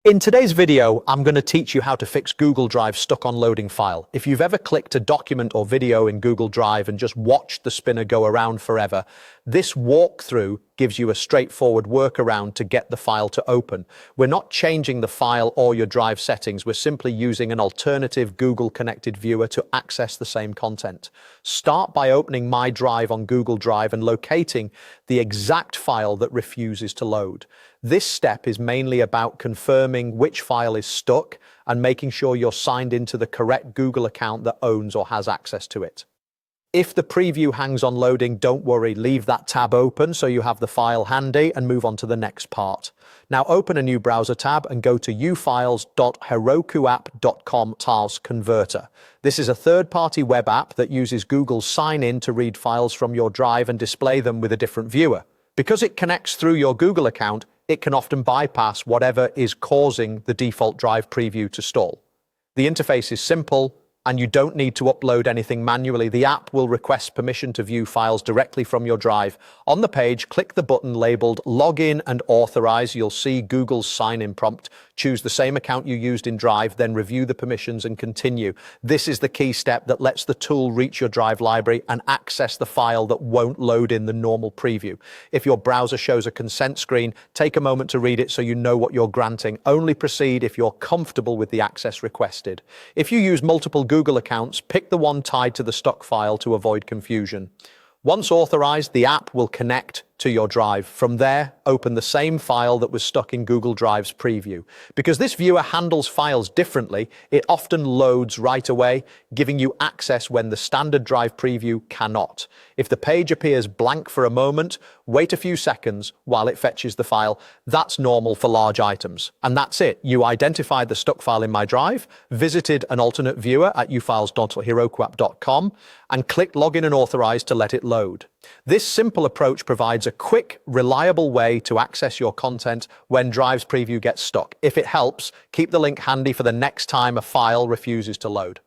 In today's video, I'm going to teach you how to fix Google Drive stuck on loading file. If you've ever clicked a document or video in Google Drive and just watched the spinner go around forever, this walkthrough gives you a straightforward workaround to get the file to open. We're not changing the file or your Drive settings, we're simply using an alternative Google connected viewer to access the same content. Start by opening My Drive on Google Drive and locating the exact file that refuses to load. This step is mainly about confirming which file is stuck and making sure you're signed into the correct Google account that owns or has access to it. If the preview hangs on loading, don't worry, leave that tab open so you have the file handy and move on to the next part. Now open a new browser tab and go to ufiles.herokuapp.com Tiles Converter. This is a third-party web app that uses Google's sign-in to read files from your drive and display them with a different viewer. Because it connects through your Google account, it can often bypass whatever is causing the default Drive preview to stall. The interface is simple, and you don't need to upload anything manually. The app will request permission to view files directly from your Drive. On the page, click the button labeled Login and Authorize. You'll see Google's sign-in prompt. Choose the same account you used in Drive, then review the permissions and continue. This is the key step that lets the tool reach your Drive library and access the file that won't load in the normal preview. If your browser shows a consent screen, take a moment to read it so you know what you're granting. Only proceed if you're comfortable with the access requested. If you use multiple Google accounts, pick the one tied to the stuck file to avoid confusion. Once authorized, the app will connect to your Drive. From there, open the same file that was stuck in Google Drive's preview. Because this viewer handles files differently, it often loads right away, giving you access when the standard Drive preview cannot. If the page appears blank for a moment, wait a few seconds while it fetches the file. That's normal for large items. And that's it. You identified the stuck file in My Drive, visited an alternate viewer at ufiles.herokuapp.com, and clicked Login and Authorize to let it load. This simple approach provides a quick, reliable way to access your content when Drive's preview gets stuck. If it helps, keep the link handy for the next time a file refuses to load.